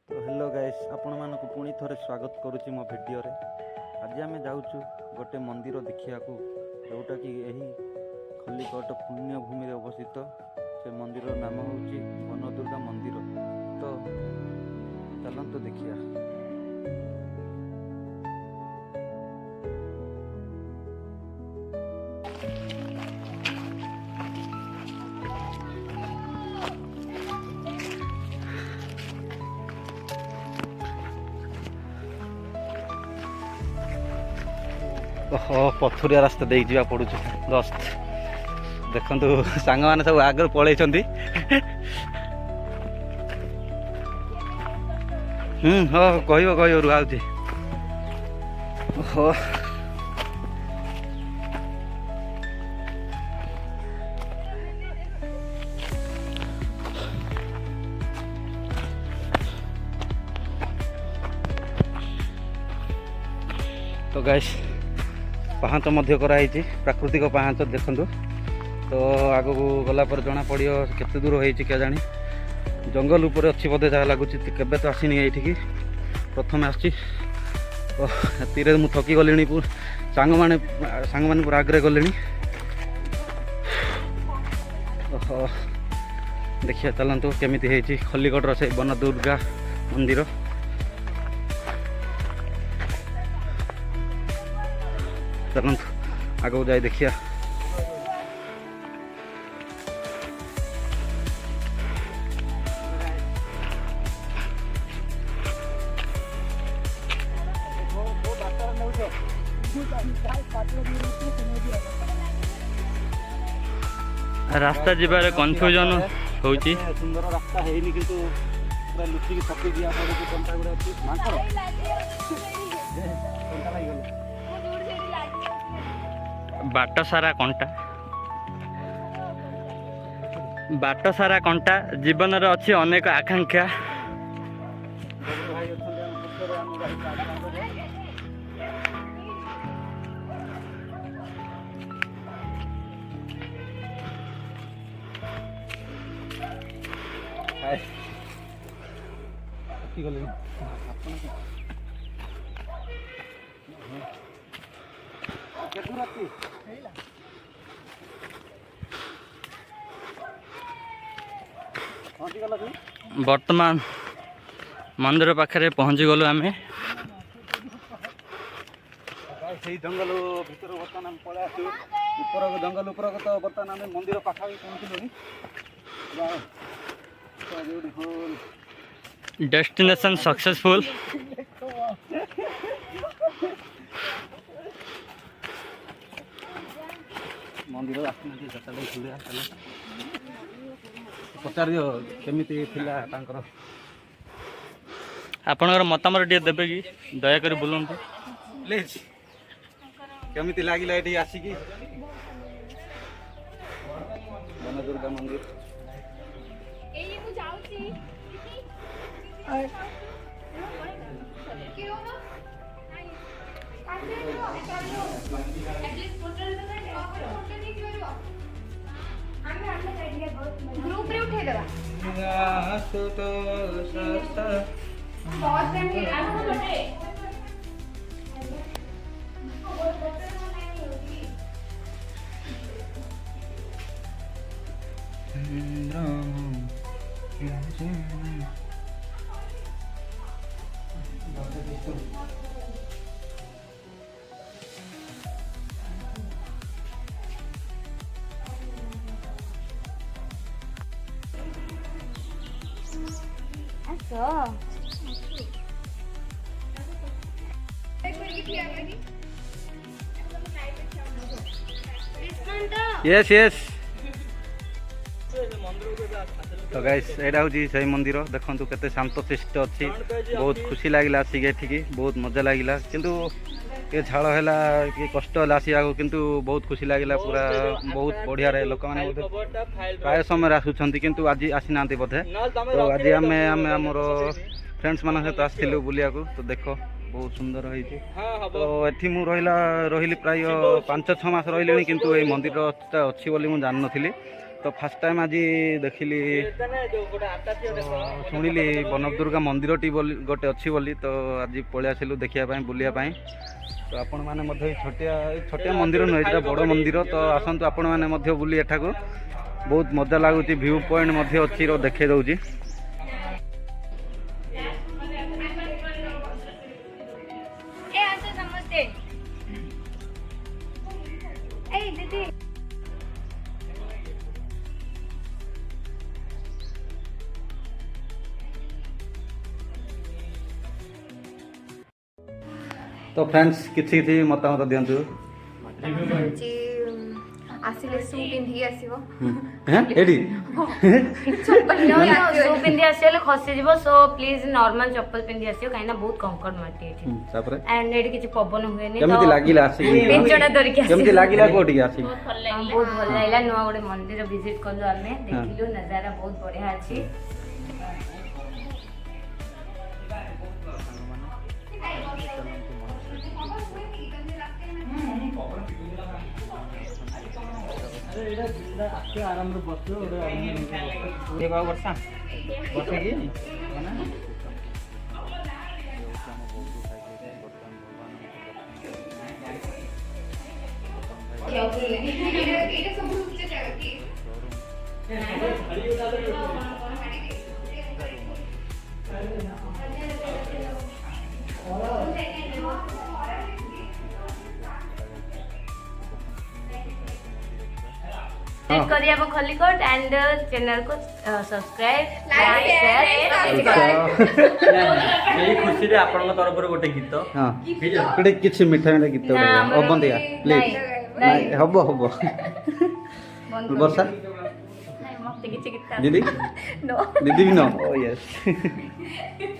तो hello guys आपण मानक पुणी थोड़े स्वागत करुच्ची मो भिडियो रे। आज आम जाऊँ गोटे मंदिर देखा जोटा कि यही खल्लीकोट पुण्यभूमि रे अवस्थित से मंदिर नाम हूँ वनदुर्गा मंदिर। तो चलते देखिया। ओहो पथुरिया रास्ता देख जा पड़ू जस्ट देखु सांग मैंने सब आगे पलैं हाँ कह रुआ ओहो तो गाइस पाहाच कराई प्राकृतिक पाहाच देखु। तो आग को गला पर जना पड़ो केते दूर होती क्या जानी जंगल उपर अच्छी बोधे जहाँ लगुच केवे तो आसनी ये प्रथम आसी मुझे थकी गली सांग मैंने पूरा आगे गले। ओहो देखिए चलतु केमी खल्लीकोटर से वनदुर्गा मंदिर। चलतु आगू जाए देखिया। रास्ता जीवार कन्फ्यूजन होची। सुंदर रास्ता है कि पूरा लुचिकी थकी दिया पड़े कंटा गुड़ा अच्छी बाट सारा कंटा जीवन रे अच्छी अनेक आकांक्षा। वर्तमान मंदिर पाखे पहुँची गलु आम। जंगल भर बर्तमान पलि आस जंगल उपर तो बर्तमान आम मंदिर पाखा पहुँचलुनि। Destination successful. मंदिर पचार दियो केमी आपणकर मतामत टे देवे कि दयाकोरी बोलते प्लीज केमी लगे ये आसिकी वनदुर्गा मंदिर। ग्रुप रे उठे देबा यस यस। तो गाइस एटा हूँ से मंदिर देखु केते शांत शिष्ट अच्छी बहुत खुशी लगे आसिक एठिकी बहुत मजा लगे किंतु ये झाड़ है कि कष्ट है आसा किंतु बहुत खुशी लगे पूरा बहुत बढ़िया रहे लोक मैंने प्राय समय आसुँच किंतु आज आसी ना बोधे। तो आज आम आमर फ्रेंड्स मान सहित आसलु बुलिया तो देख बहुत सुंदर होती। तो ये मुझे रही प्राय 5-6 मास रही किंतु ये मंदिर अच्छी बोली मुझे जान नी। तो फास्ट टाइम आज देखिली शुणिली बनक दुर्गा मंदिर टी गोटे अच्छी बोली तो आज पलि आसिलु देखिया बुलिया तो आपण मैंने छोटिया मंदिर नुहे ये बड़ मंदिर तो आसतु आपण मैंने बुली एठाकू बहुत मजा लगुच व्यू पॉइंट अच्छी देखे दूँ ए आंसर नमस्ते ए दीदी तो फ्रेंड्स किसी मतामत दिंतु ଆସିଲେ ସୁ ପିନ୍ଧିକି ଆସିବ ଏଠି ସୁ ପିନ୍ଧି ଆସିଲେ ଖସିଯିବ ସୋ ପ୍ଲିଜ ନର୍ମାଲ ଚପଲ ପିନ୍ଧି ଆସିବ କାହିଁକିନା ବହୁତ କଙ୍କଡ ମାଟି ଏଠି ତାପରେ ଆଣ୍ଡ ଏଠି କିଛି ପବନ ହୁଏନି କେମିତି ଲାଗିଲା ଆସିକି ବିଞ୍ଚଣା ଧରିକି ଆସିବ କେମିତି ଲାଗିଲା କୋଠିକି ଆସିକି ବହୁତ ଭଲ ଲାଗିଲା ନୂଆ ଗୋଟେ ମନ୍ଦିର ଭିଜିଟ କଲୁ ଆମେ ଦେଖିଲୁ ନଜାରା ବହୁତ ବଢିଆ ଅଛି आराम बस वर्षा बस करिए आप खलिकोट एंड चैनल को सब्सक्राइब लाइक शेयर यही खुशी रे आपन तरफ गोटे गीत हां गोटे किछि मिठा मिठा गीत ओबन दिया प्लीज नहीं हबो हबो वर्षा मते किछि गीत दीदी नो दीदी भी नो ओ यस